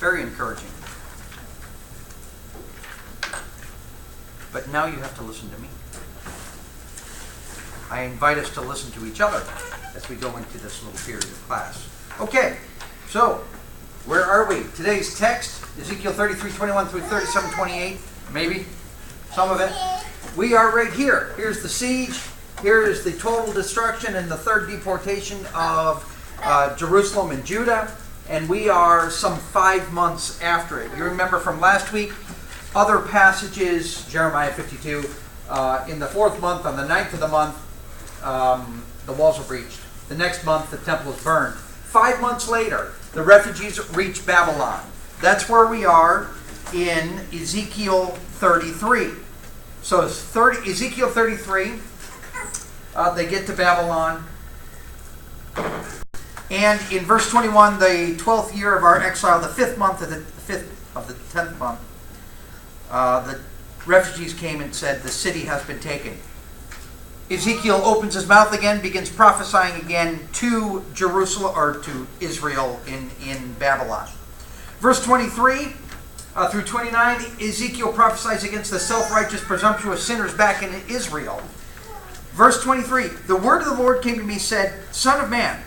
Very encouraging. But now you have to listen to me. I invite us to listen to each other as we go into this little period of class. Okay, so where are we? Today's text, Ezekiel 33:21 through 37:28, maybe some of it. We are right here. Here's the siege. Here is the total destruction and the third deportation of Jerusalem and Judah. And we are some 5 months after it. You remember from last week, other passages, Jeremiah 52, in the 4th month, on the 9th of the month, the walls are breached. The next month, the temple is burned. 5 months later, the refugees reach Babylon. That's where we are in Ezekiel 33. So it's Ezekiel 33. They get to Babylon. And in verse 21, the 12th year of our exile, the 5th month of the 10th month, the refugees came and said, the city has been taken. Ezekiel opens his mouth again, begins prophesying again to Jerusalem, or to Israel in Babylon. Verse 23 through 29, Ezekiel prophesies against the self-righteous, presumptuous sinners back in Israel. Verse 23, the word of the Lord came to me, said, Son of man,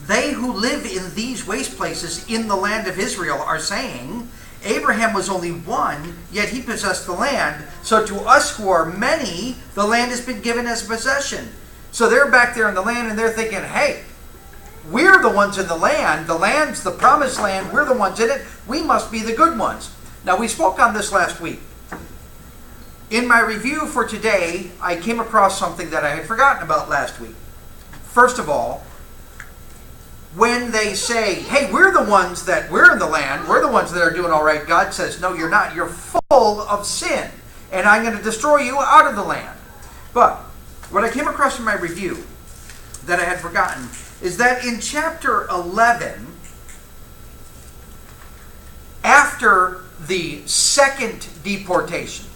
they who live in these waste places in the land of Israel are saying, Abraham was only one, yet he possessed the land. So to us who are many, the land has been given as a possession. So they're back there in the land and they're thinking, hey, we're the ones in the land. The land's the promised land. We're the ones in it. We must be the good ones. Now, we spoke on this last week. In my review for today, I came across something that I had forgotten about last week. First of all, when they say, hey, we're the ones that we're in the land, we're the ones that are doing all right, God says, no, you're not. You're full of sin, and I'm going to destroy you out of the land. But what I came across in my review that I had forgotten is that in chapter 11, after the second deportation,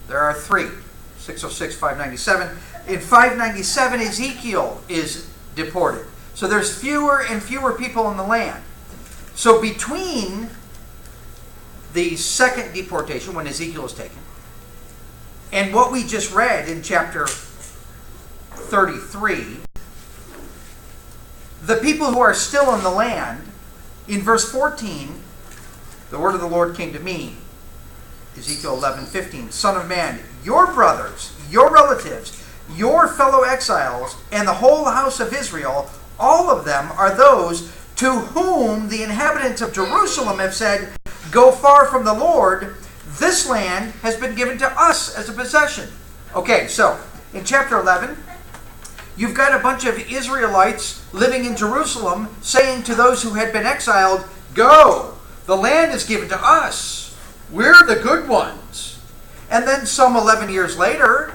there are 3, 606, 597. In 597, Ezekiel is deported. So there's fewer and fewer people in the land. So between the second deportation, when Ezekiel is taken, and what we just read in chapter 33, the people who are still in the land, in verse 14, the word of the Lord came to me, Ezekiel 11:15, Son of man, your brothers, your relatives, your fellow exiles, and the whole house of Israel, all of them are those to whom the inhabitants of Jerusalem have said, go far from the Lord. This land has been given to us as a possession. Okay, so in chapter 11, you've got a bunch of Israelites living in Jerusalem saying to those who had been exiled, go, the land is given to us. We're the good ones. And then some 11 years later,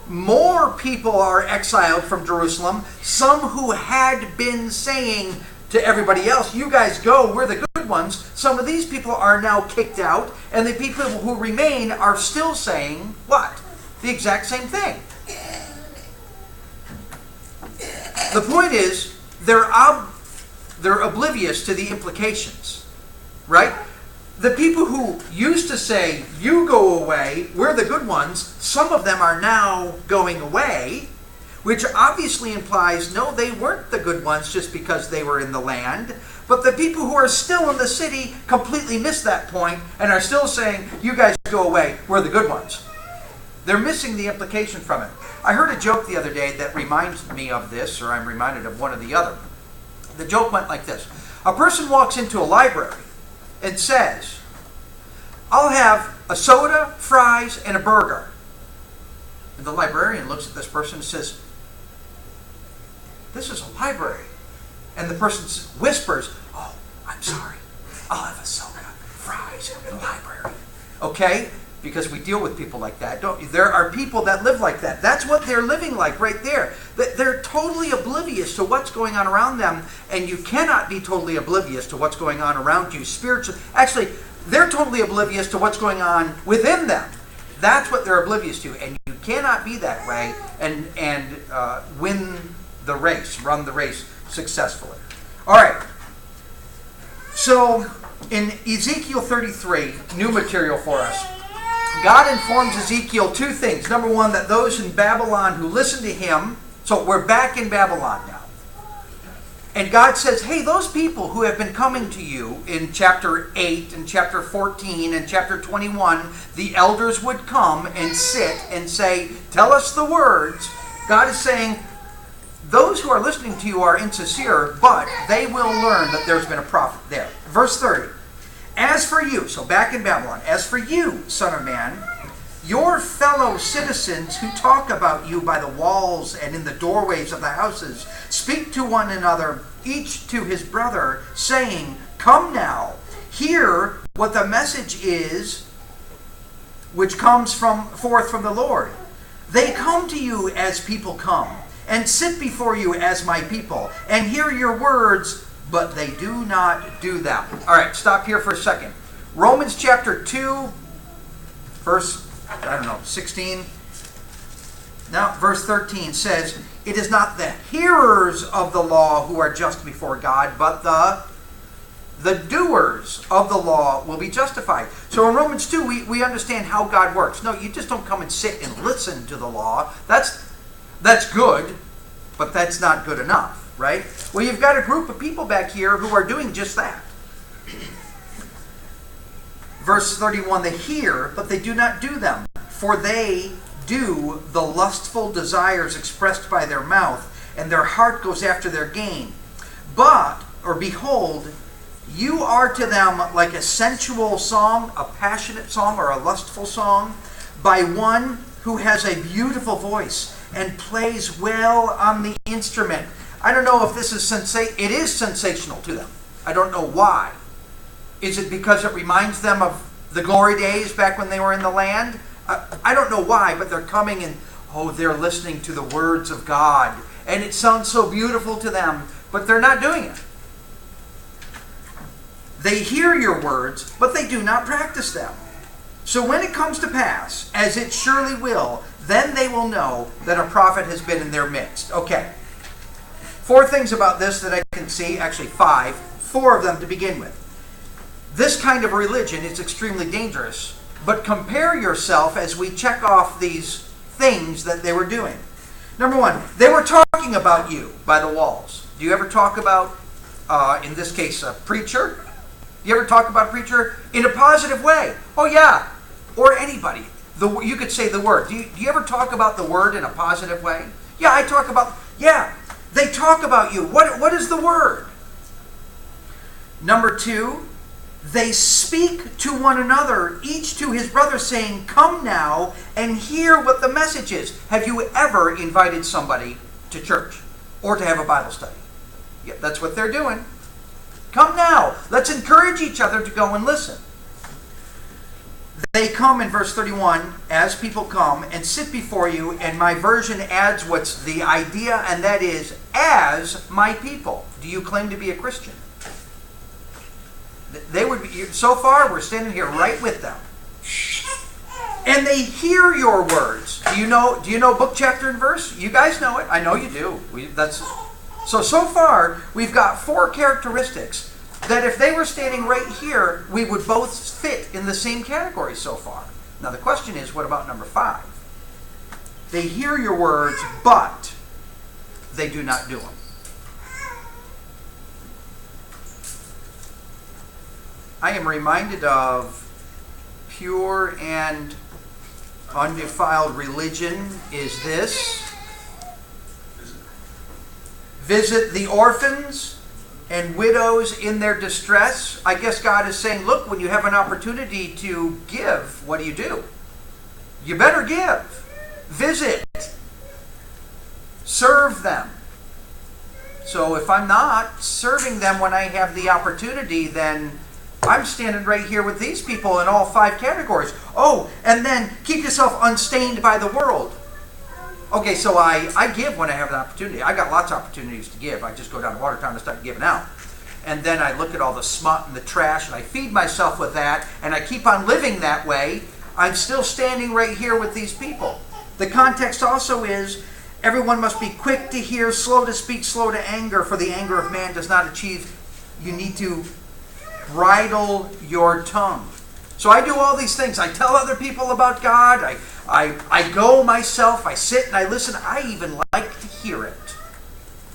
more people are exiled from Jerusalem, some who had been saying to everybody else, you guys go, we're the good ones. Some of these people are now kicked out, and the people who remain are still saying, what? The exact same thing. The point is, they're oblivious to the implications, right? The people who used to say, you go away, we're the good ones, some of them are now going away, which obviously implies, no, they weren't the good ones just because they were in the land. But the people who are still in the city completely missed that point and are still saying, you guys go away, we're the good ones. They're missing the implication from it. I heard a joke the other day that reminds me of this, or I'm reminded of one or the other. The joke went like this. A person walks into a library and says, I'll have a soda, fries, and a burger. And the librarian looks at this person and says, this is a library. And the person whispers, oh, I'm sorry. I'll have a soda, fries, and a library. Okay? Because we deal with people like that, don't you? There are people that live like that. That's what they're living like right there. They're totally oblivious to what's going on around them, and you cannot be totally oblivious to what's going on around you spiritually. Actually, they're totally oblivious to what's going on within them. That's what they're oblivious to, and you cannot be that way and win the race, run the race successfully. All right. So in Ezekiel 33, new material for us, God informs Ezekiel two things. Number one, that those in Babylon who listen to him, so we're back in Babylon now. And God says, hey, those people who have been coming to you in chapter 8 and chapter 14 and chapter 21, the elders would come and sit and say, tell us the words. God is saying, those who are listening to you are insincere, but they will learn that there's been a prophet there. Verse 30. As for you, so back in Babylon, as for you, son of man, your fellow citizens who talk about you by the walls and in the doorways of the houses, speak to one another, each to his brother, saying, come now, hear what the message is which comes forth from the Lord. They come to you as people come, and sit before you as my people, and hear your words, but they do not do them. All right, stop here for a second. Romans chapter 2, verse 16. Now, verse 13 says, it is not the hearers of the law who are just before God, but the doers of the law will be justified. So in Romans 2, we understand how God works. No, you just don't come and sit and listen to the law. That's good, but that's not good enough, right? Well, you've got a group of people back here who are doing just that. Verse 31, they hear, but they do not do them, for they do the lustful desires expressed by their mouth, and their heart goes after their gain. But, or behold, you are to them like a sensual song, a passionate song, or a lustful song, by one who has a beautiful voice and plays well on the instrument. I don't know if this is it is sensational to them. I don't know why. Is it because it reminds them of the glory days back when they were in the land? I don't know why, but they're coming and, they're listening to the words of God. And it sounds so beautiful to them, but they're not doing it. They hear your words, but they do not practice them. So when it comes to pass, as it surely will, then they will know that a prophet has been in their midst. Okay. 4 things about this that I can see, actually 5, 4 of them to begin with. This kind of religion is extremely dangerous, but compare yourself as we check off these things that they were doing. Number 1, they were talking about you by the walls. Do you ever talk about, in this case, a preacher? Do you ever talk about a preacher in a positive way? Oh yeah, or anybody. You could say the word. Do you ever talk about the word in a positive way? Yeah, I talk about, they talk about you. What is the word? Number 2, they speak to one another, each to his brother, saying, come now and hear what the message is. Have you ever invited somebody to church or to have a Bible study? Yeah, that's what they're doing. Come now. Let's encourage each other to go and listen. They come in verse 31, as people come and sit before you, and my version adds what's the idea, and that is, as my people. Do you claim to be a Christian? They would be, so far we're standing here right with them. And they hear your words. Do you know book, chapter, and verse? You guys know it. I know you do. So far we've got 4 characteristics that if they were standing right here, we would both fit in the same category so far. Now the question is, what about number 5? They hear your words, but they do not do them. I am reminded of pure and undefiled religion is this. Visit the orphans and widows in their distress. I guess God is saying, look, when you have an opportunity to give, what do? You better give. Visit. Serve them. So if I'm not serving them when I have the opportunity, then I'm standing right here with these people in all 5 categories. Oh, and then keep yourself unstained by the world. Okay, so I give when I have an opportunity. I got lots of opportunities to give. I just go down to Watertown and start giving out. And then I look at all the smut and the trash, and I feed myself with that, and I keep on living that way. I'm still standing right here with these people. The context also is, everyone must be quick to hear, slow to speak, slow to anger, for the anger of man does not achieve. You need to bridle your tongue. So I do all these things. I tell other people about God. I go myself. I sit and I listen. I even like to hear it.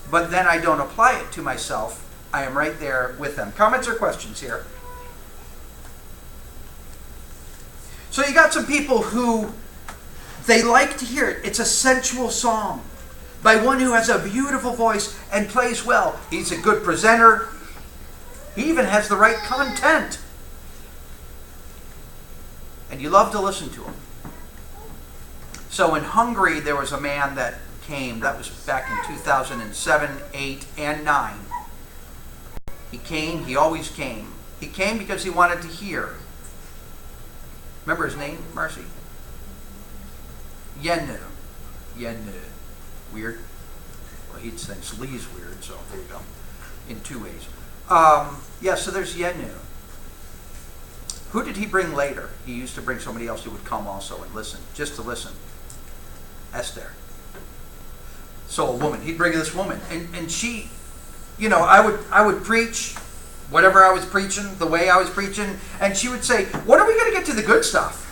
But then I don't apply it to myself. I am right there with them. Comments or questions here? So you got some people who, they like to hear it. It's a sensual song by one who has a beautiful voice and plays well. He's a good presenter. He even has the right content. And you love to listen to him. So in Hungary, there was a man that came. That was back in 2007, 8, and 9. He came. He always came. He came because he wanted to hear. Remember his name, Marcy? Yenu. Weird. Well, he'd say Lee's weird, so there you go. In 2 ways. So there's Yenu. Who did he bring later? He used to bring somebody else who would come also and listen, just to listen. Esther. So a woman. He'd bring this woman. And she, I would preach whatever I was preaching, the way I was preaching, and she would say, when are we going to get to the good stuff?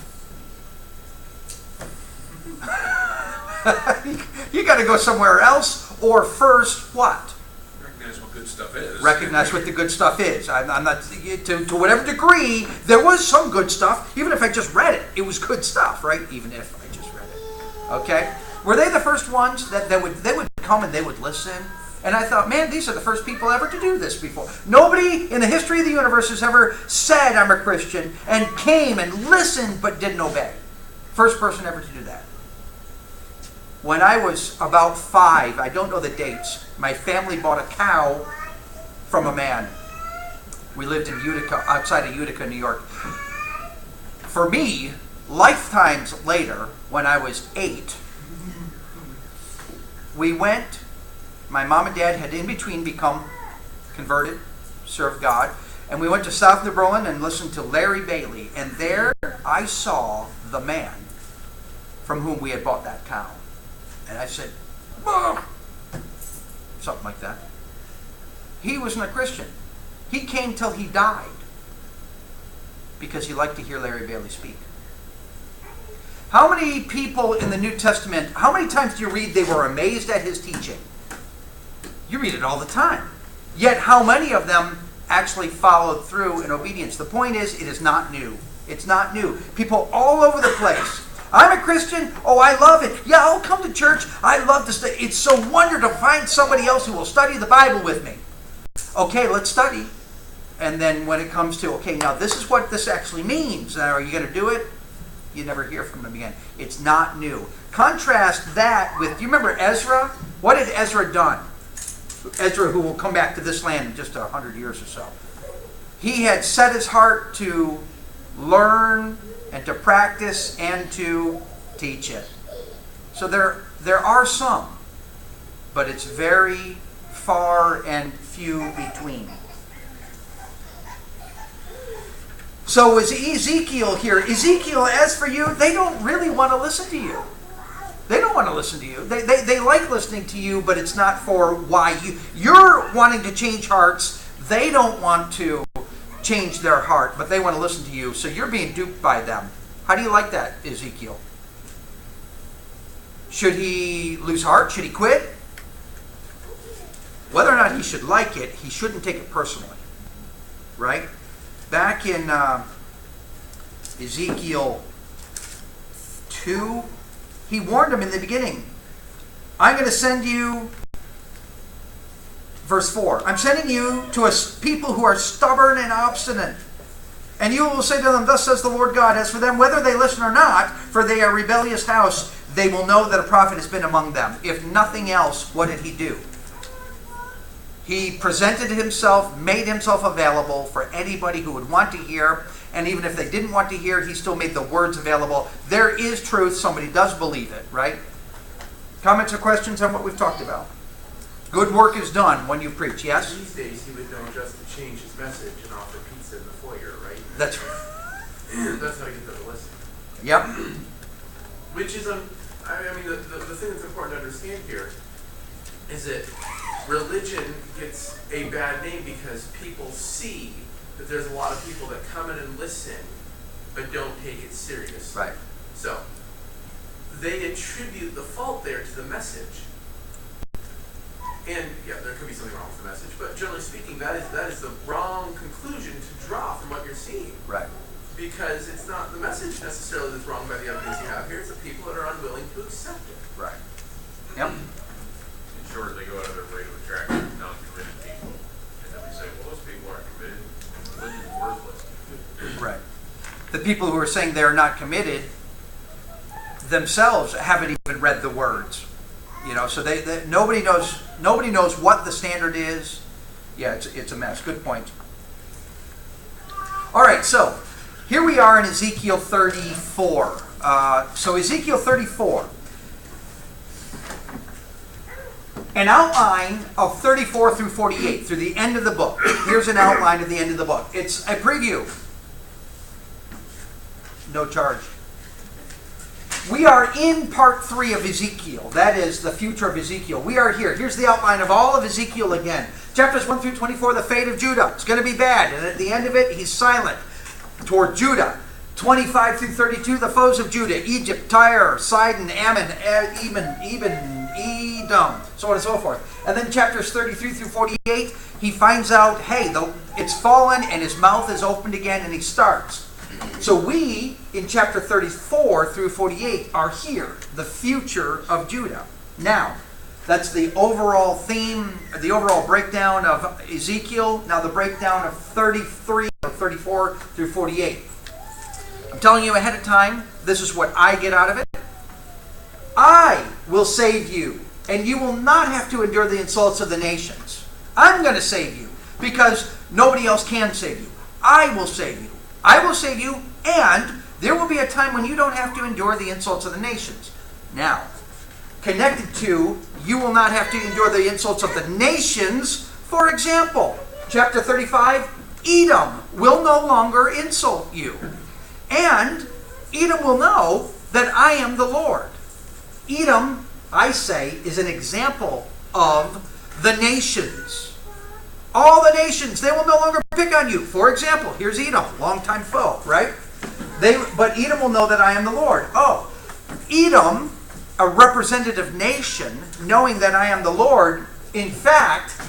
You got to go somewhere else, or first, what? Recognize what good stuff is. Recognize what the good stuff is. I'm not, to whatever degree, there was some good stuff. Even if I just read it, it was good stuff, right? Even if I just read it. Okay? Were they the first ones that they would come and they would listen? And I thought, man, these are the first people ever to do this before. Nobody in the history of the universe has ever said, I'm a Christian, and came and listened but didn't obey. First person ever to do that. When I was about 5, I don't know the dates, my family bought a cow from a man. We lived in Utica, outside of Utica, New York. For me, lifetimes later, when I was 8, we went. My mom and dad had in between become converted, served God, and we went to South New Berlin and listened to Larry Bailey. And there I saw the man from whom we had bought that cow. And I said, "Bah!" Something like that. He wasn't a Christian. He came till he died because he liked to hear Larry Bailey speak. How many people in the New Testament, how many times do you read they were amazed at his teaching? You read it all the time. Yet how many of them actually followed through in obedience? The point is, it is not new. It's not new. People all over the place. I'm a Christian. Oh, I love it. Yeah, I'll come to church. I love to study. It's so wonderful to find somebody else who will study the Bible with me. Okay, let's study. And then when it comes to, okay, now this is what this actually means. Now, are you going to do it? You never hear from them again. It's not new. Contrast that with, do you remember Ezra? What had Ezra done? Ezra, who will come back to this land in just 100 years or so. He had set his heart to learn and to practice and to teach it. So there are some, but it's very far and few between. So is Ezekiel here. Ezekiel, as for you, they don't really want to listen to you. They don't want to listen to you. They like listening to you, but it's not for why you're wanting to change hearts. They don't want to change their heart, but they want to listen to you. So you're being duped by them. How do you like that, Ezekiel? Should he lose heart? Should he quit? Whether or not he should like it, he shouldn't take it personally. Right? Back in Ezekiel 2, he warned him in the beginning. I'm going to send you, verse 4, I'm sending you to a people who are stubborn and obstinate. And you will say to them, thus says the Lord God, as for them, whether they listen or not, for they are a rebellious house, they will know that a prophet has been among them. If nothing else, what did he do? He presented himself, made himself available for anybody who would want to hear. And even if they didn't want to hear, he still made the words available. There is truth. Somebody does believe it, right? Comments or questions on what we've talked about? Good work is done when you preach, yes? These days, he would know just to change his message and offer pizza in the foyer, right? That's That's how you get them to listen. Yep. Which is, I mean, the thing that's important to understand here is that religion gets a bad name because people see that there's a lot of people that come in and listen but don't take it serious. Right. So they attribute the fault there to the message. And yeah, there could be something wrong with the message, but generally speaking, that is the wrong conclusion to draw from what you're seeing. Right. Because it's not the message necessarily that's wrong by the evidence you have here, it's the people that are unwilling to accept it. Right. Yep. In short, they go out of their way to attract non-committed people. And then we say, well, those people aren't committed. Religion is worthless. Right. The people who are saying they're not committed themselves haven't even read the words. You know, so they nobody knows what the standard is. Yeah, it's a mess. Good point. All right, so here we are in Ezekiel 34. So Ezekiel 34. An outline of 34 through 48, through the end of the book. Here's an outline of the end of the book. It's a preview. No charge. We are in part 3 of Ezekiel. That is the future of Ezekiel. We are here. Here's the outline of all of Ezekiel again. Chapters 1 through 24, the fate of Judah. It's going to be bad. And at the end of it, he's silent toward Judah. 25 through 32, the foes of Judah. Egypt, Tyre, Sidon, Ammon, Edom, so on and so forth. And then chapters 33 through 48, he finds out, hey, it's fallen and his mouth is opened again, and he starts. So we, in chapter 34 through 48, are here, the future of Judah. Now, that's the overall theme, the overall breakdown of Ezekiel. Now the breakdown of 33 or 34 through 48. I'm telling you ahead of time, this is what I get out of it. I will save you, and you will not have to endure the insults of the nations. I'm going to save you, because nobody else can save you. I will save you. I will save you, and there will be a time when you don't have to endure the insults of the nations. Now, connected to, you will not have to endure the insults of the nations. For example, chapter 35, Edom will no longer insult you. And Edom will know that I am the Lord. Edom, I say, is an example of the nations. All the nations, they will no longer pick on you. For example, here's Edom, longtime foe, right? But Edom will know that I am the Lord. Oh, Edom, a representative nation, knowing that I am the Lord, in fact,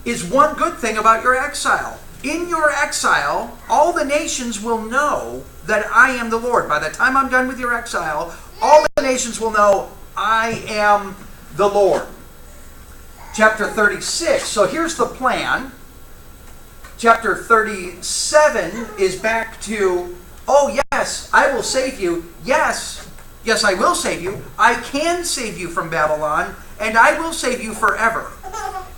is one good thing about your exile. In your exile, all the nations will know that I am the Lord. By the time I'm done with your exile, all the nations will know I am the Lord. Chapter 36. So here's the plan. Chapter 37 is back to, oh yes, I will save you. Yes, I will save you. I can save you from Babylon, and I will save you forever.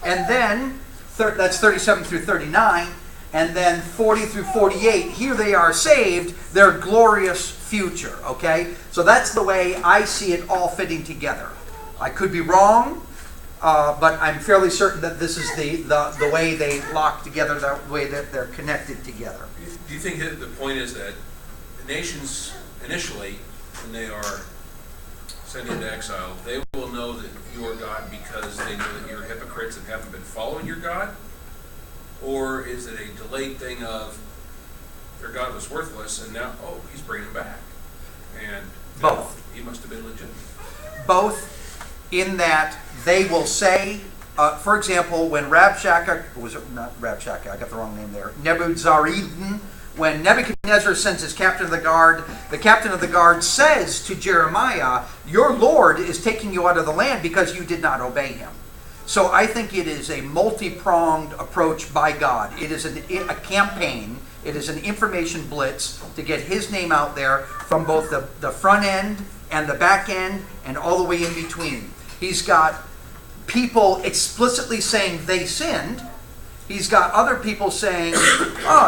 And then, that's 37 through 39. And then 40 through 48, here they are saved, their glorious future, okay? So that's the way I see it all fitting together. I could be wrong, but I'm fairly certain that this is the way they lock together, the way that they're connected together. Do you think that the point is that the nations, initially, when they are sent into exile, they will know that you are God because they know that you're hypocrites and haven't been following your God? Or is it a delayed thing of their God was worthless and now, oh, he's bringing them back? And both. He must have been legitimate. Both, in that they will say, for example, when Rabshakeh, was it not Rabshakeh, I got the wrong name there, Nebuzaradan, when Nebuchadnezzar sends his captain of the guard says to Jeremiah, your Lord is taking you out of the land because you did not obey him. So I think it is a multi-pronged approach by God. It is a campaign. It is an information blitz to get his name out there from both the front end and the back end and all the way in between. He's got people explicitly saying they sinned. He's got other people saying,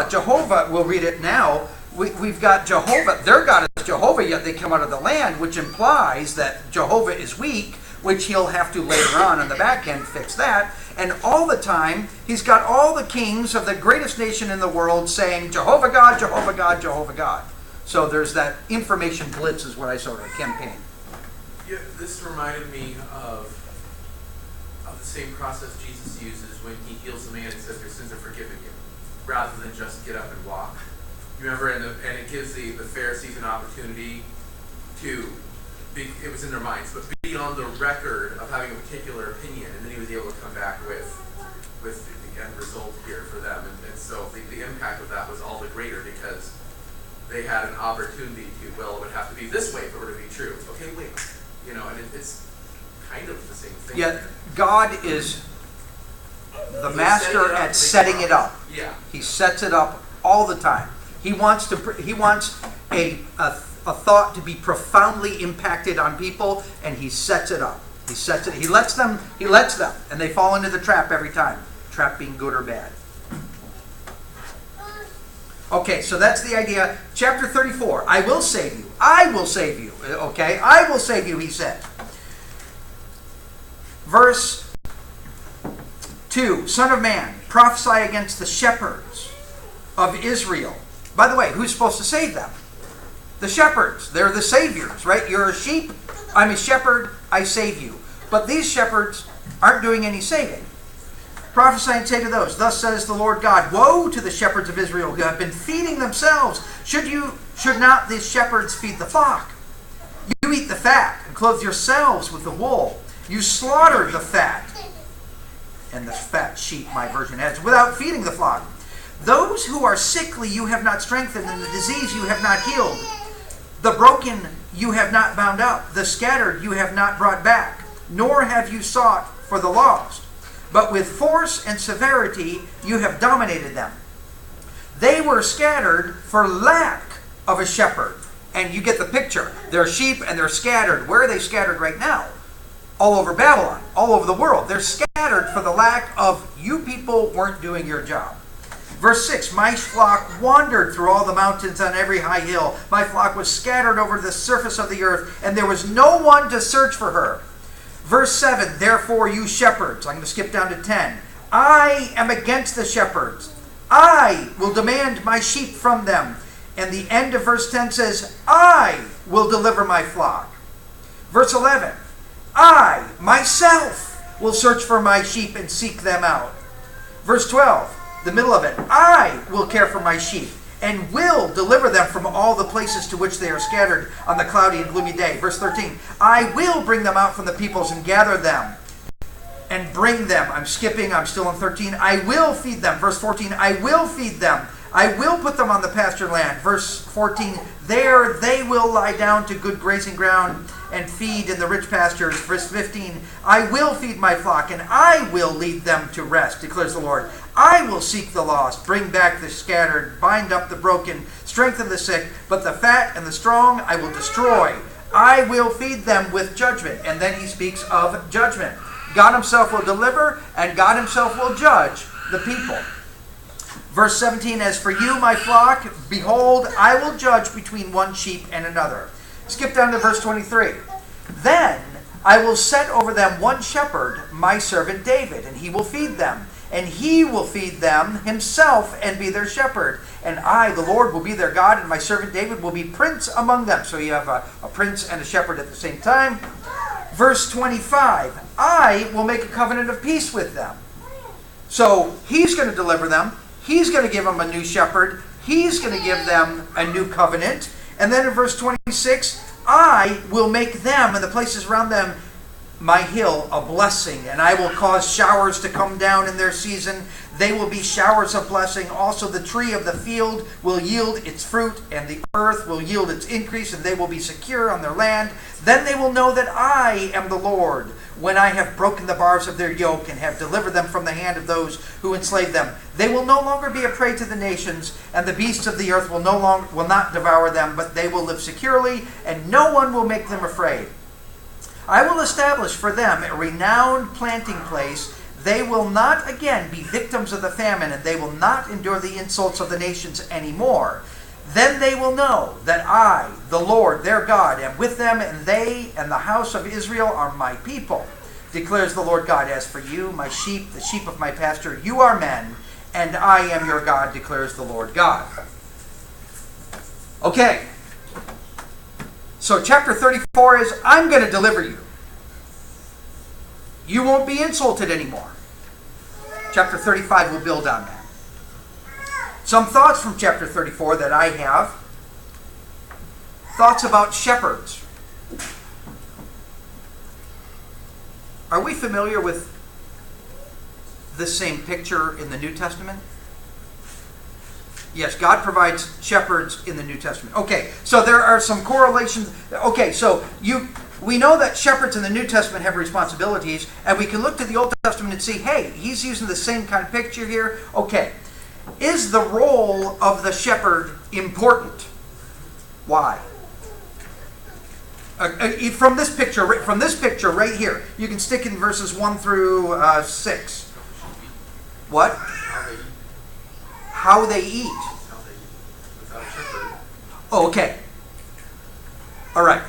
Jehovah, we'll read it now. We've got Jehovah, their God is Jehovah, yet they come out of the land, which implies that Jehovah is weak, which he'll have to later on the back end fix that. And all the time, he's got all the kings of the greatest nation in the world saying, Jehovah God, Jehovah God, Jehovah God. So there's that information blitz is what I sort of campaign. Yeah, this reminded me of the same process Jesus uses when he heals the man and says, your sins are forgiven you, rather than just get up and walk. You remember, and it gives the Pharisees an opportunity to be, it was in their minds, but be on the record of having a particular opinion, and then he was able to come back with the end result here for them. And so the impact of that was all the greater because they had an opportunity to, well, it would have to be this way for it to be true. Okay, wait. You know, and it's kind of the same thing. Yet God is the master at setting it up. Yeah. He sets it up all the time. He wants a thought to be profoundly impacted on people, and he sets it up. He sets it. He lets them, and they fall into the trap every time. Trap being good or bad. Okay, so that's the idea. Chapter 34. I will save you. I will save you. Okay, I will save you, he said. Verse 2. Son of man, prophesy against the shepherds of Israel. By the way, who's supposed to save them? The shepherds. They're the saviors, right? You're a sheep. I'm a shepherd. I save you. But these shepherds aren't doing any saving. Prophesy and say to those, thus says the Lord God, woe to the shepherds of Israel who have been feeding themselves. Should not these shepherds feed the flock? You eat the fat and clothe yourselves with the wool. You slaughter the fat, and the fat sheep, my version adds, without feeding the flock. Those who are sickly you have not strengthened, and the disease you have not healed. The broken you have not bound up. The scattered you have not brought back, nor have you sought for the lost. But with force and severity you have dominated them. They were scattered for lack of a shepherd. And you get the picture. They're sheep and they're scattered. Where are they scattered right now? All over Babylon, all over the world. They're scattered for the lack of you people weren't doing your job. Verse 6, my flock wandered through all the mountains on every high hill. My flock was scattered over the surface of the earth, and there was no one to search for her. Verse 7, therefore you shepherds, I'm going to skip down to 10. I am against the shepherds. I will demand my sheep from them. And the end of verse 10 says, I will deliver my flock. Verse 11, I myself will search for my sheep and seek them out. Verse 12, the middle of it, I will care for my sheep and will deliver them from all the places to which they are scattered on the cloudy and gloomy day. Verse 13, I will bring them out from the peoples and gather them and bring them. I'm skipping, I'm still in 13. I will feed them. Verse 14, I will feed them. I will put them on the pasture land. Verse 14, there they will lie down to good grazing ground and feed in the rich pastures. Verse 15, I will feed my flock and I will lead them to rest, declares the Lord. I will seek the lost, bring back the scattered, bind up the broken, strengthen the sick, but the fat and the strong I will destroy. I will feed them with judgment. And then he speaks of judgment. God himself will deliver and God himself will judge the people. Verse 17, as for you, my flock, behold, I will judge between one sheep and another. Skip down to verse 23. Then I will set over them one shepherd, my servant David, and he will feed them. And he will feed them himself and be their shepherd. And I, the Lord, will be their God, and my servant David will be prince among them. So you have a prince and a shepherd at the same time. Verse 25, I will make a covenant of peace with them. So he's going to deliver them. He's going to give them a new shepherd. He's going to give them a new covenant. And then in verse 26, I will make them and the places around them my hill a blessing, and I will cause showers to come down in their season. They will be showers of blessing. Also the tree of the field will yield its fruit, and the earth will yield its increase, and they will be secure on their land. Then they will know that I am the Lord, when I have broken the bars of their yoke and have delivered them from the hand of those who enslave them. They will no longer be a prey to the nations, and the beasts of the earth will not devour them, but they will live securely, and no one will make them afraid. I will establish for them a renowned planting place. They will not again be victims of the famine, and they will not endure the insults of the nations anymore. Then they will know that I, the Lord, their God, am with them, and they and the house of Israel are my people, declares the Lord God. As for you, my sheep, the sheep of my pasture, you are men, and I am your God, declares the Lord God. Okay. So chapter 34 is, I'm going to deliver you. you won't be insulted anymore. Chapter 35 will build on that. Some thoughts from chapter 34 that I have. Thoughts about shepherds. Are we familiar with this same picture in the New Testament? Yes, God provides shepherds in the New Testament. Okay, so there are some correlations. Okay, so we know that shepherds in the New Testament have responsibilities, and we can look to the Old Testament and see, hey, he's using the same kind of picture here. Okay, is the role of the shepherd important? Why? From this picture right here, you can stick in verses 1 through 6. What? How they eat. Without a shepherd. Oh, okay. All right.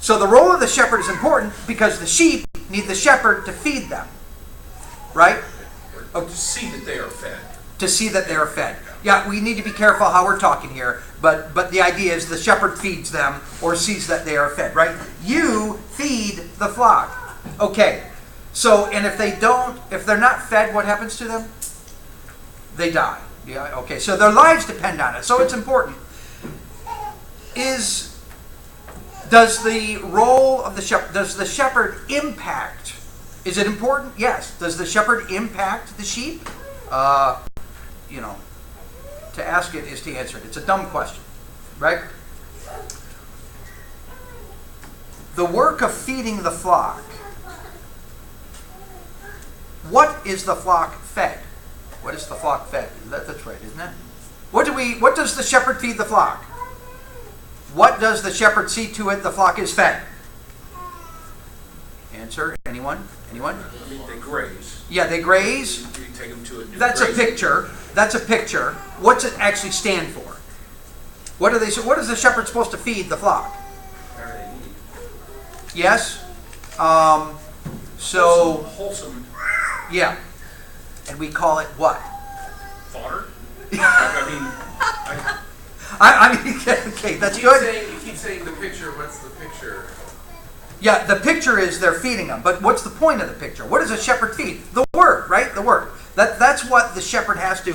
So the role of the shepherd is important because the sheep need the shepherd to feed them. Right? Or to see that they are fed. To see that they are fed. Yeah, we need to be careful how we're talking here, but the idea is the shepherd feeds them or sees that they are fed, right? You feed the flock. Okay. So, and if they're not fed, what happens to them? They die. Yeah, okay. So their lives depend on it. So it's important. Does the role of the shepherd, does the shepherd impact? Is it important? Yes. Does the shepherd impact the sheep? To ask it is to answer it. It's a dumb question, right? The work of feeding the flock. What is the flock fed? What is the flock fed? That's right, isn't it? What does the shepherd feed the flock? What does the shepherd see to it the flock is fed? Answer, anyone? They graze. Yeah, they graze. You take them to a new That's grazing. a picture. That's a picture. What's it actually stand for? What is the shepherd supposed to feed the flock? Yes. Wholesome Yeah. And we call it what? fodder. I mean, okay, that's good. You keep saying the picture. What's the picture? Yeah, the picture is they're feeding them. But what's the point of the picture? What does a shepherd feed? The word, right? The word. That's what the shepherd has to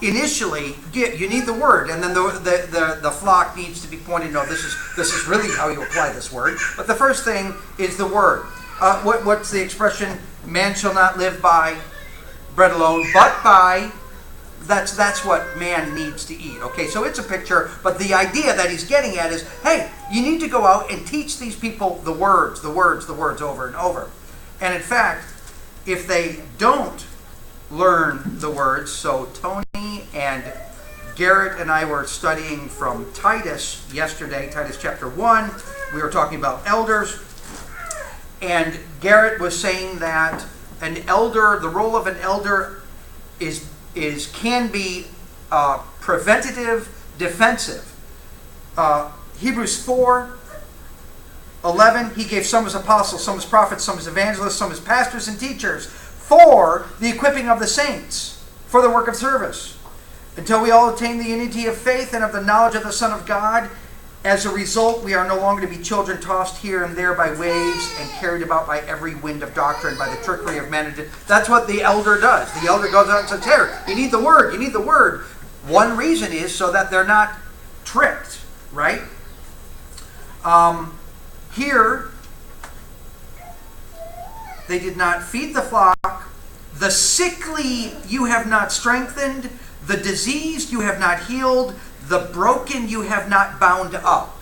initially get. You need the word, and then the flock needs to be pointed. No, this is really how you apply this word. But the first thing is the word. What's the expression? Man shall not live by bread alone, but by. That's what man needs to eat. Okay, so it's a picture, but the idea that he's getting at is, hey, you need to go out and teach these people the words over and over. And in fact, if they don't learn the words, so Tony and Garrett and I were studying from Titus yesterday, Titus chapter 1. We were talking about elders, and Garrett was saying that an elder, the role of an elder can be preventative, defensive. Hebrews 4:11, he gave some as apostles, some as prophets, some as evangelists, some as pastors and teachers for the equipping of the saints, for the work of service, until we all attain the unity of faith and of the knowledge of the Son of God. As a result, we are no longer to be children tossed here and there by waves and carried about by every wind of doctrine, by the trickery of men. That's what the elder does. The elder goes out and says, here, you need the word, you need the word. One reason is so that they're not tricked, right? Here, they did not feed the flock. The sickly you have not strengthened. The diseased you have not healed. The broken you have not bound up.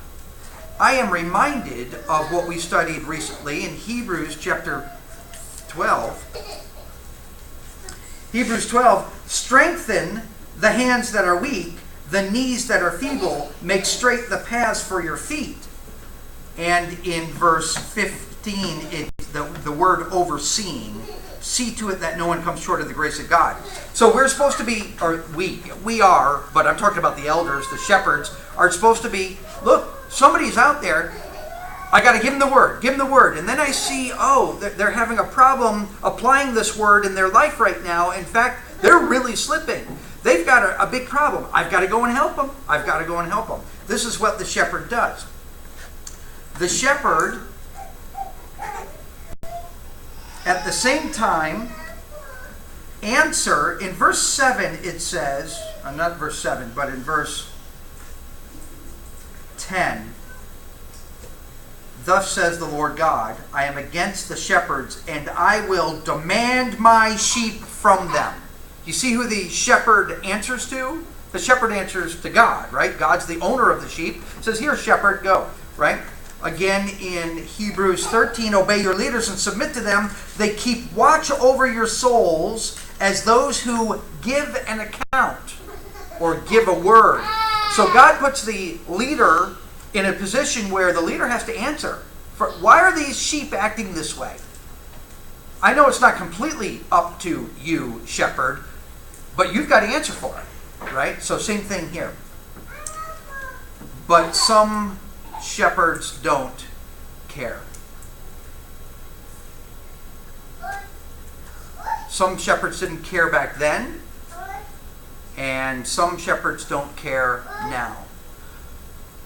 I am reminded of what we studied recently in Hebrews chapter 12. Hebrews 12, strengthen the hands that are weak, the knees that are feeble, make straight the paths for your feet. And in verse 15, the word overseeing, see to it that no one comes short of the grace of God. So we're supposed to be, or we are, but I'm talking about the elders, the shepherds, are supposed to be, look, somebody's out there, I got to give them the word. And then I see, they're having a problem applying this word in their life right now. In fact, they're really slipping. They've got a big problem. I've got to go and help them. This is what the shepherd does. The shepherd at the same time, answer. In verse 7 it says, not verse 7, but in verse 10, thus says the Lord God, I am against the shepherds, and I will demand my sheep from them. You see who the shepherd answers to? The shepherd answers to God, right? God's the owner of the sheep. Says, here, shepherd, go, right? Again, in Hebrews 13, obey your leaders and submit to them. They keep watch over your souls as those who give an account or give a word. So God puts the leader in a position where the leader has to answer. Why are these sheep acting this way? I know it's not completely up to you, shepherd, but you've got to answer for it, right? So same thing here. But some shepherds don't care. Some shepherds didn't care back then, and some shepherds don't care now.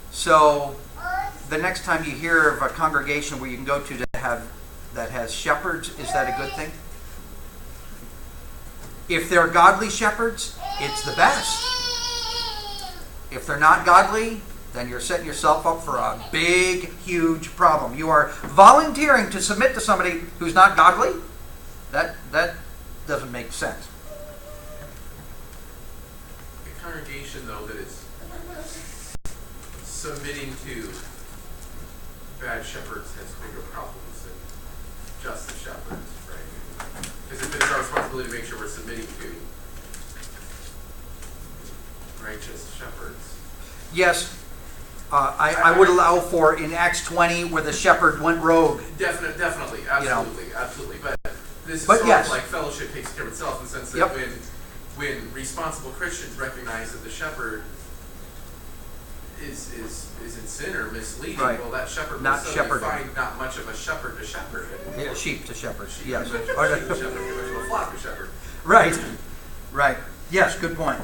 So the next time you hear of a congregation where you can go to that has shepherds, is that a good thing? If they're godly shepherds, it's the best. If they're not godly, then you're setting yourself up for a big, huge problem. You are volunteering to submit to somebody who's not godly. That doesn't make sense. A congregation, though, that is submitting to bad shepherds has bigger problems than just the shepherds, right? Because if it's our responsibility to make sure we're submitting to righteous shepherds. Yes, I would allow for in Acts 20 where the shepherd went rogue. Definitely, absolutely, absolutely. But this is But sort yes. of like fellowship takes care of itself in the sense that Yep. when responsible Christians recognize that the shepherd is in sin or misleading, Right. well, that shepherd Not will suddenly shepherding. find not much of a shepherd to shepherd. Yeah, sheep to shepherds, yes. Sheep to shepherd, much of a flock to shepherd. Right, right. Yes, good point.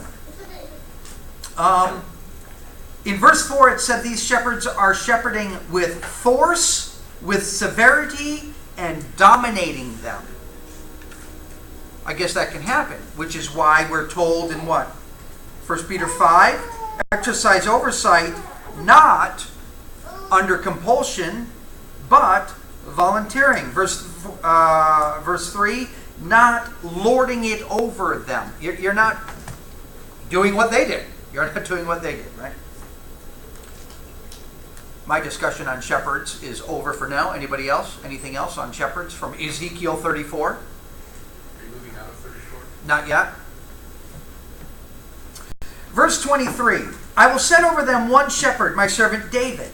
In verse 4 it said these shepherds are shepherding with force, with severity, and dominating them. I guess that can happen, which is why we're told in what? 1 Peter 5, exercise oversight, not under compulsion, but volunteering. Verse 3, not lording it over them. You're not doing what they did. You're not doing what they did, right? My discussion on shepherds is over for now. Anybody else? Anything else on shepherds from Ezekiel 34? Are you moving out of 34? Not yet. Verse 23, I will set over them one shepherd, my servant David.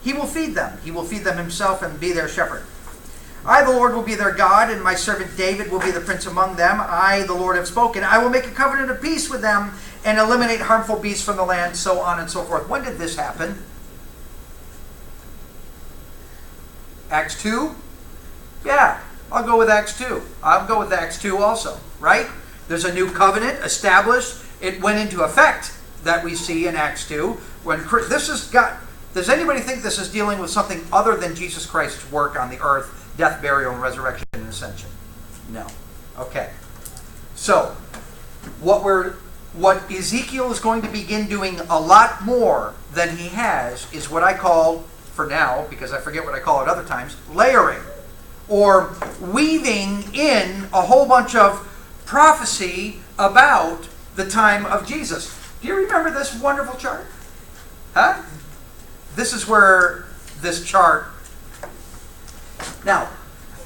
He will feed them. He will feed them himself and be their shepherd. I, the Lord, will be their God, and my servant David will be the prince among them. I, the Lord, have spoken. I will make a covenant of peace with them and eliminate harmful beasts from the land, so on and so forth. When did this happen? Acts 2? Yeah, I'll go with Acts 2. I'll go with Acts 2 also, right? There's a new covenant established. It went into effect that we see in Acts 2. When this has got, does anybody think this is dealing with something other than Jesus Christ's work on the earth, death, burial, and resurrection and ascension? No. Okay. So, what Ezekiel is going to begin doing a lot more than he has is what I call, for now, because I forget what I call it other times, layering. Or weaving in a whole bunch of prophecy about the time of Jesus. Do you remember this wonderful chart? Huh? This is where this chart... Now,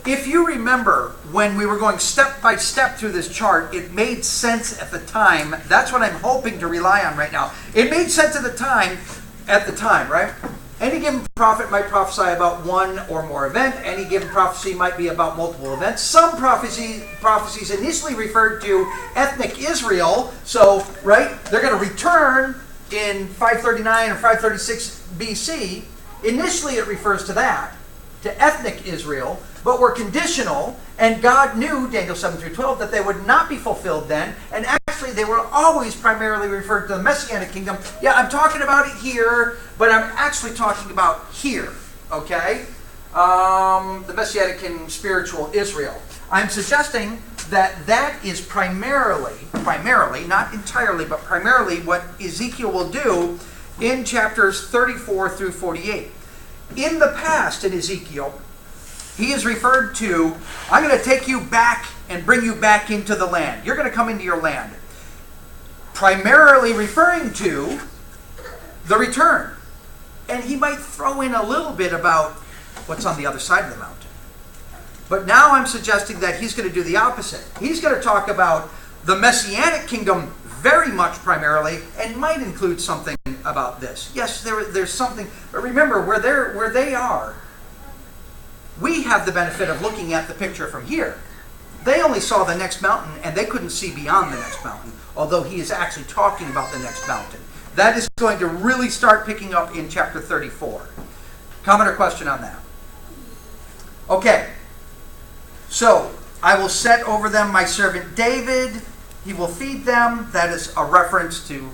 if you remember when we were going step by step through this chart, it made sense at the time. That's what I'm hoping to rely on right now. It made sense at the time, right? Any given prophet might prophesy about one or more event. Any given prophecy might be about multiple events. Some prophecies initially referred to ethnic Israel. So, right, they're going to return in 539 or 536 BC. Initially it refers to that, to ethnic Israel, but were conditional, and God knew, Daniel 7 through 12, that they would not be fulfilled then, and actually they were always primarily referred to the Messianic kingdom. Yeah, I'm talking about it here, but I'm actually talking about here, okay? the Messianic and spiritual Israel. I'm suggesting that that is primarily, not entirely, but primarily what Ezekiel will do in chapters 34 through 48. In the past, in Ezekiel, he is referred to, I'm going to take you back and bring you back into the land. You're going to come into your land. Primarily referring to the return. And he might throw in a little bit about what's on the other side of the mountain. But now I'm suggesting that he's going to do the opposite. He's going to talk about the Messianic kingdom very much primarily, and might include something about this. Yes, there's something, but remember, where they are, we have the benefit of looking at the picture from here. They only saw the next mountain, and they couldn't see beyond the next mountain, although he is actually talking about the next mountain. That is going to really start picking up in chapter 34. Comment or question on that? Okay. So, I will set over them my servant David. He will feed them. That is a reference to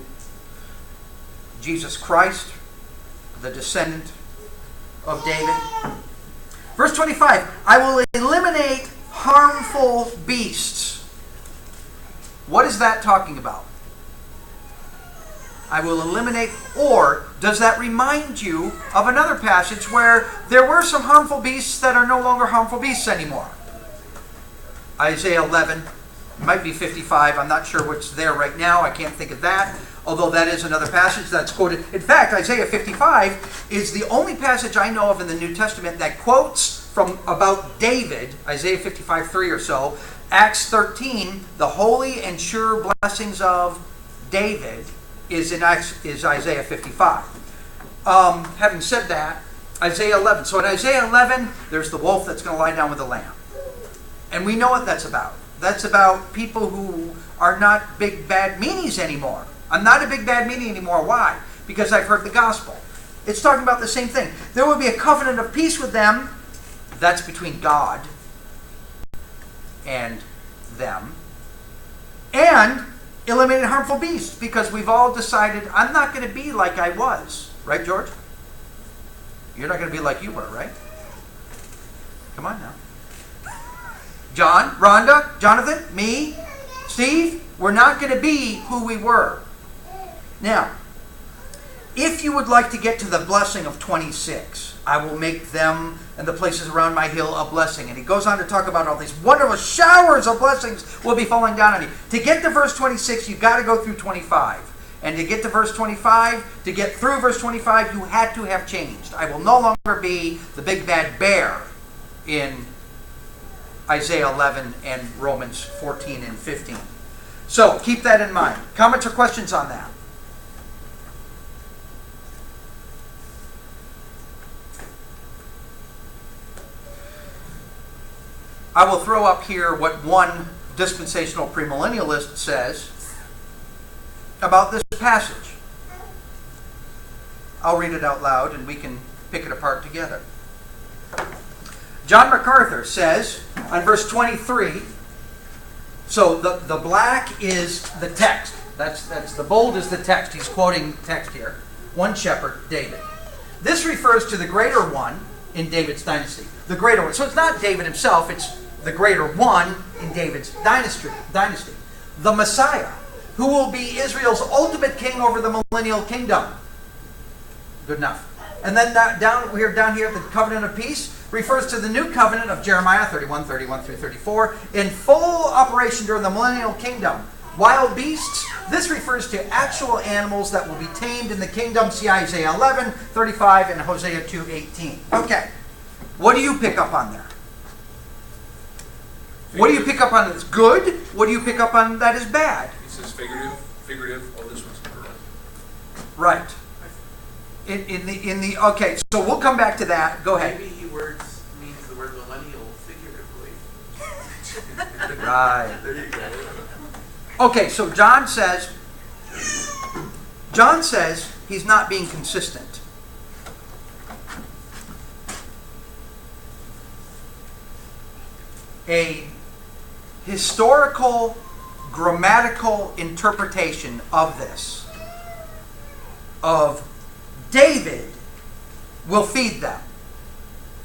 Jesus Christ, the descendant of David. Verse 25, I will eliminate harmful beasts. What is that talking about? I will eliminate, or does that remind you of another passage where there were some harmful beasts that are no longer harmful beasts anymore? Isaiah 11, it might be 55, I'm not sure what's there right now, I can't think of that, although that is another passage that's quoted. In fact, Isaiah 55 is the only passage I know of in the New Testament that quotes from about David, Isaiah 55:3 or so, Acts 13, the holy and sure blessings of David is Isaiah 55. Having said that, Isaiah 11. So in Isaiah 11, there's the wolf that's going to lie down with the lamb. And we know what that's about. That's about people who are not big bad meanies anymore. I'm not a big bad meanie anymore. Why? Because I've heard the gospel. It's talking about the same thing. There will be a covenant of peace with them. That's between God and them. And eliminate harmful beasts, because we've all decided I'm not going to be like I was. Right, George? You're not going to be like you were, right? Come on now. John, Rhonda, Jonathan, me, Steve, we're not going to be who we were. Now, if you would like to get to the blessing of 26, I will make them and the places around my hill a blessing. And he goes on to talk about all these wonderful showers of blessings will be falling down on you. To get to verse 26, you've got to go through 25. And to get to verse 25, to get through verse 25, you had to have changed. I will no longer be the big bad bear in Isaiah 11 and Romans 14 and 15. So, keep that in mind. Comments or questions on that? I will throw up here what one dispensational premillennialist says about this passage. I'll read it out loud and we can pick it apart together. John MacArthur says on verse 23, so the black is the text. That's the bold is the text. He's quoting text here. One shepherd, David. This refers to the greater one in David's dynasty. The greater one. So it's not David himself, it's the greater one in David's dynasty. The Messiah, who will be Israel's ultimate king over the millennial kingdom. Good enough. And then down here at the covenant of peace refers to the new covenant of Jeremiah 31 through 34 in full operation during the millennial kingdom. Wild beasts, this refers to actual animals that will be tamed in the kingdom. See Isaiah 11, 35 and Hosea 2:18. Okay. What do you pick up on there? What do you pick up on that's good? What do you pick up on that is bad? He says figurative. Oh, this one's literal. Right. Okay, so we'll come back to that. Go ahead. Maybe he means the word millennial figuratively. Right. There you go. Okay, so John says he's not being consistent. A historical, grammatical interpretation of this, of David will feed them.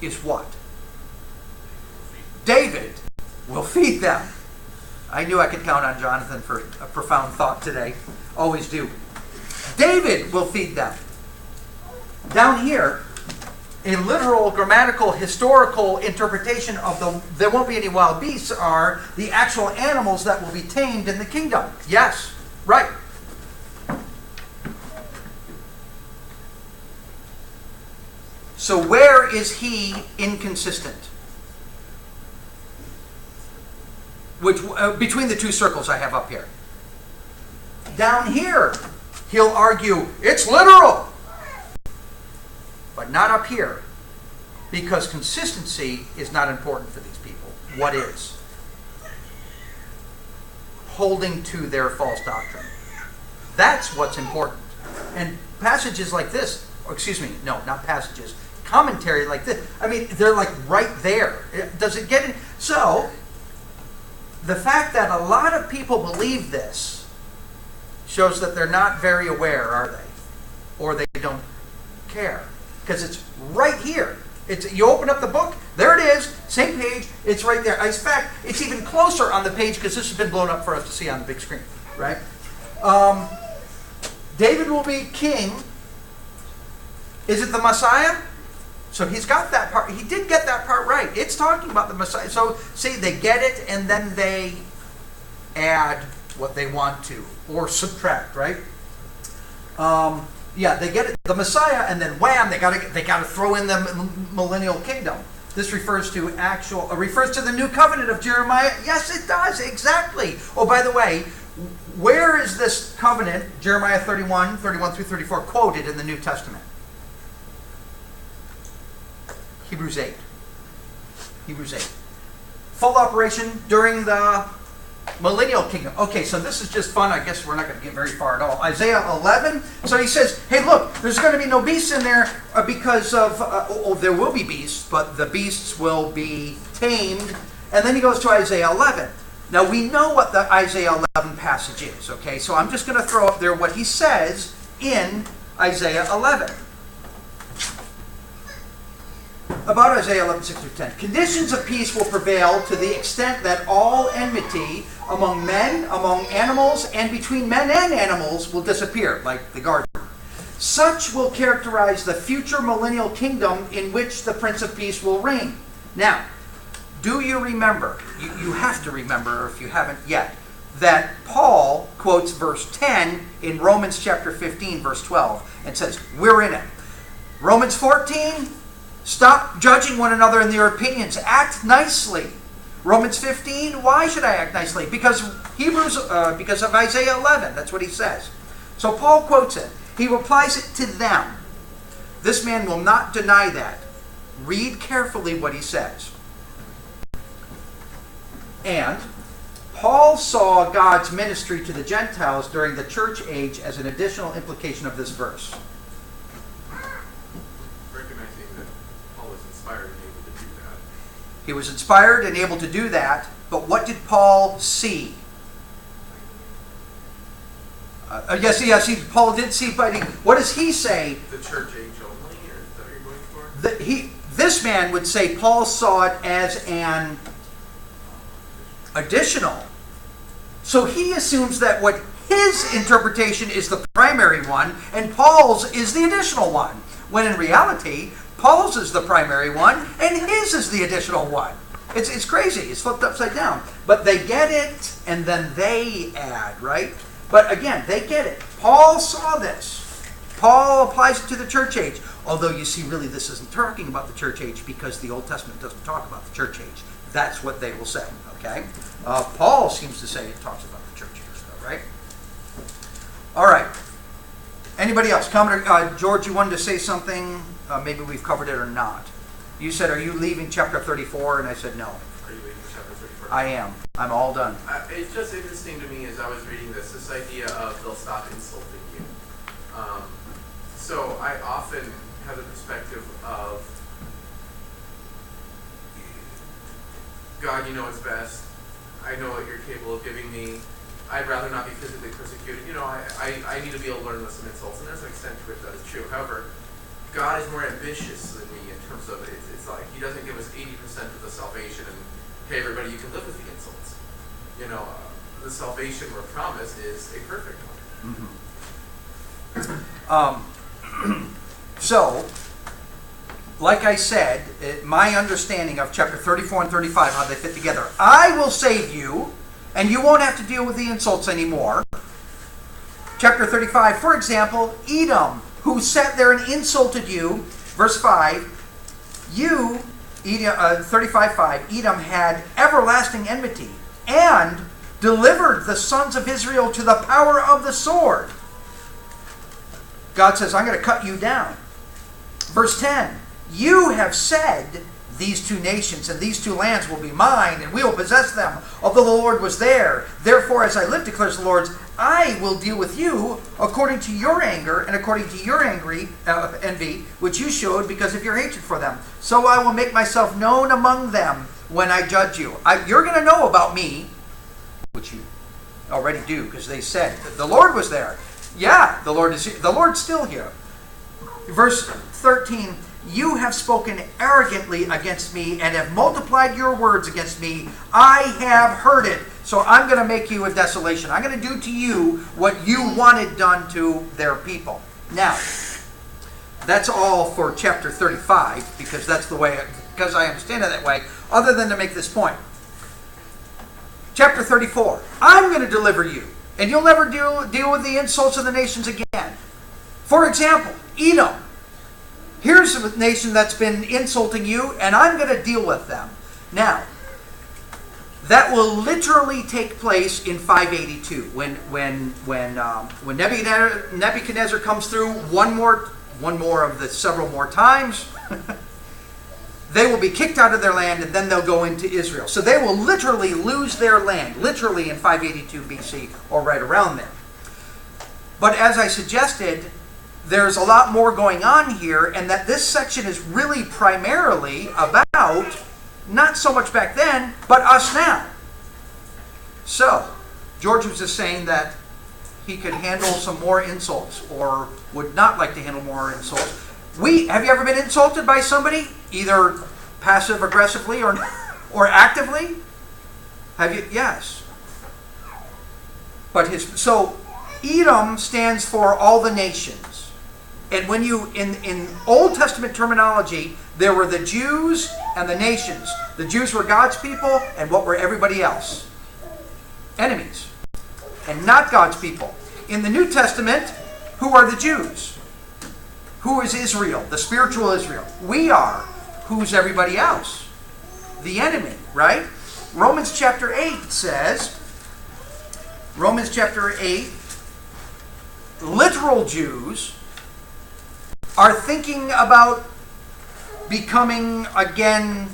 is what? David will feed them. I knew I could count on Jonathan for a profound thought today. Always do. David will feed them. Down here, a literal, grammatical, historical interpretation of there won't be any wild beasts are the actual animals that will be tamed in the kingdom. Yes, right. So where is he inconsistent? Between the two circles I have up here. Down here, he'll argue, it's literal. But not up here. Because consistency is not important for these people. What is? Holding to their false doctrine. That's what's important. And passages like this, not passages, commentary like this, they're like right there. Does it get in? So, the fact that a lot of people believe this shows that they're not very aware, are they? Or they don't care. Because it's right here. You open up the book, there it is, same page, it's right there. In fact, it's even closer on the page because this has been blown up for us to see on the big screen, right? David will be king. Is it the Messiah? So he's got that part. He did get that part right. It's talking about the Messiah. So see, they get it and then they add what they want to or subtract, right? They get it, the Messiah, and then wham, they got to throw in the millennial kingdom. This refers to the new covenant of Jeremiah. Yes, it does, exactly. Oh, by the way, where is this covenant, Jeremiah 31 through 34, quoted in the New Testament? Hebrews 8. Full operation during the millennial kingdom. Okay, so this is just fun. I guess we're not going to get very far at all. Isaiah 11. So he says, hey, look, there's going to be no beasts in there because of, there will be beasts, but the beasts will be tamed. And then he goes to Isaiah 11. Now, we know what the Isaiah 11 passage is, okay? So I'm just going to throw up there what he says in Isaiah 11. About Isaiah 11, 6 through 10. Conditions of peace will prevail to the extent that all enmity among men, among animals, and between men and animals will disappear, like the garden. Such will characterize the future millennial kingdom in which the Prince of Peace will reign. Now, do you remember, you have to remember if you haven't yet, that Paul quotes verse 10 in Romans chapter 15, verse 12, and says, we're in it. Romans 14, stop judging one another in their opinions. Act nicely. Romans 15, why should I act nicely? Because of Isaiah 11. That's what he says. So Paul quotes it. He applies it to them. This man will not deny that. Read carefully what he says. And Paul saw God's ministry to the Gentiles during the church age as an additional implication of this verse. He was inspired and able to do that, but what did Paul see? Yes, Paul did see, but what does he say? The church age only, or is that what you're going for? This man would say Paul saw it as an additional. So he assumes that what his interpretation is the primary one, and Paul's is the additional one, when in reality, Paul's is the primary one, and his is the additional one. It's crazy. It's flipped upside down. But they get it, and then they add, right? But again, they get it. Paul saw this. Paul applies it to the church age. Although you see, really, this isn't talking about the church age because the Old Testament doesn't talk about the church age. That's what they will say, okay? Paul seems to say it talks about the church age, though, right? All right. Anybody else? Comment? George, you wanted to say something? Maybe we've covered it or not. You said, are you leaving chapter 34? And I said, no. Are you leaving chapter 34? I am. I'm all done. It's just interesting to me as I was reading this idea of they'll stop insulting you. So I often have the perspective of, God, you know what's best. I know what you're capable of giving me. I'd rather not be physically persecuted. I need to be able to learn with some insults, and there's an extent to which that is true. However, God is more ambitious than me in terms of it's like he doesn't give us 80% of the salvation and hey everybody you can live with the insults. The salvation we're promised is a perfect one. So, like I said, my understanding of chapter 34 and 35, how they fit together. I will save you, and you won't have to deal with the insults anymore. Chapter 35, for example, Edom, who sat there and insulted you. Verse 5, you, 35:5, Edom had everlasting enmity and delivered the sons of Israel to the power of the sword. God says, I'm going to cut you down. Verse 10, you have said, these two nations and these two lands will be mine, and we will possess them, although the Lord was there. Therefore, as I live, declares the Lord, I will deal with you according to your anger and according to your envy, which you showed because of your hatred for them. So I will make myself known among them when I judge you. You're going to know about me, which you already do, because they said the Lord was there. Yeah, the Lord's still here. Verse 13, you have spoken arrogantly against me and have multiplied your words against me. I have heard it. So I'm going to make you a desolation. I'm going to do to you what you wanted done to their people. Now, that's all for chapter 35, because that's the way, because I understand it that way, other than to make this point. Chapter 34, I'm going to deliver you, and you'll never deal with the insults of the nations again. For example, Edom. Here's a nation that's been insulting you, and I'm going to deal with them. Now, that will literally take place in 582 when Nebuchadnezzar comes through one more of the several more times. They will be kicked out of their land, and then they'll go into Israel. So they will literally lose their land, literally in 582 BC or right around there. But as I suggested, there's a lot more going on here, and that this section is really primarily about not so much back then, but us now. So, George was just saying that he could handle some more insults, or would not like to handle more insults. Have you ever been insulted by somebody, either passive aggressively or actively? Have you? Yes. But so Edom stands for all the nations. And when you, in Old Testament terminology, there were the Jews and the nations. The Jews were God's people, and what were everybody else? Enemies. And not God's people. In the New Testament, who are the Jews? Who is Israel? The spiritual Israel. We are. Who's everybody else? The enemy, right? Romans chapter 8 says, literal Jews are thinking about becoming again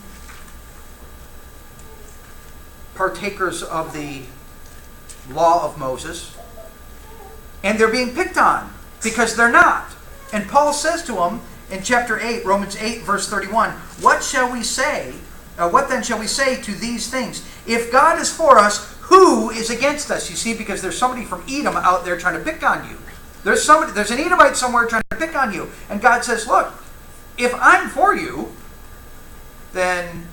partakers of the law of Moses, and they're being picked on because they're not. And Paul says to them in chapter 8, Romans 8, verse 31, what shall we say? What then shall we say to these things? If God is for us, who is against us? You see, because there's somebody from Edom out there trying to pick on you. There's an Edomite somewhere trying to pick on you. And God says, look, if I'm for you, then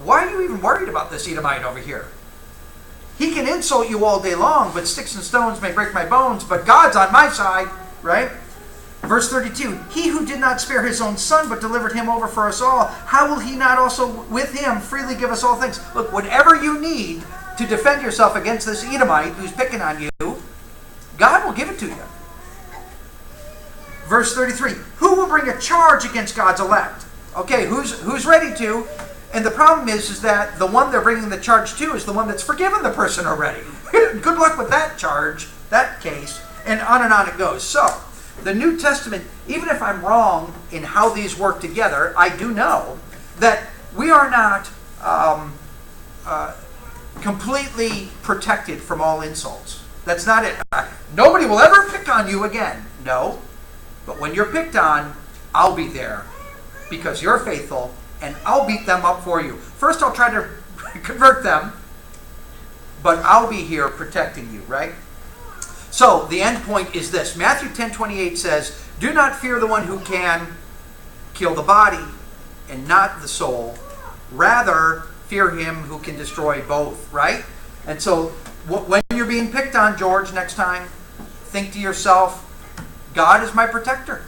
why are you even worried about this Edomite over here? He can insult you all day long, but sticks and stones may break my bones, but God's on my side, right? Verse 32, he who did not spare his own son, but delivered him over for us all, how will he not also with him freely give us all things? Look, whatever you need to defend yourself against this Edomite who's picking on you, God will give it to you. Verse 33, who will bring a charge against God's elect? Okay, who's ready to? And the problem is that the one they're bringing the charge to is the one that's forgiven the person already. Good luck with that charge, that case, and on it goes. So, the New Testament, even if I'm wrong in how these work together, I do know that we are not completely protected from all insults. That's not it. Nobody will ever pick on you again. No. But when you're picked on, I'll be there because you're faithful, and I'll beat them up for you. First, I'll try to convert them, but I'll be here protecting you, right? So, the end point is this. Matthew 10:28 says, do not fear the one who can kill the body and not the soul. Rather, fear him who can destroy both, right? And so when you're being picked on, George, next time, think to yourself, God is my protector.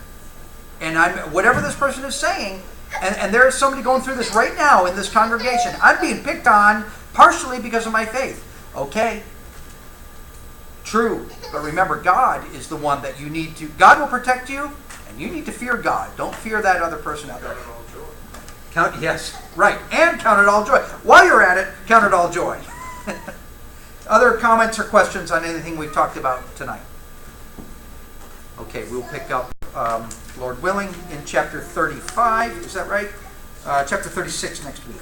And whatever this person is saying, and there is somebody going through this right now in this congregation, I'm being picked on partially because of my faith. Okay. True. But remember, God is the one that you need to, God will protect you, and you need to fear God. Don't fear that other person out there. Yes, right. And count it all joy. While you're at it, count it all joy. Other comments or questions on anything we've talked about tonight? Okay, we'll pick up, Lord willing, in chapter 35. Is that right? Chapter 36 next week.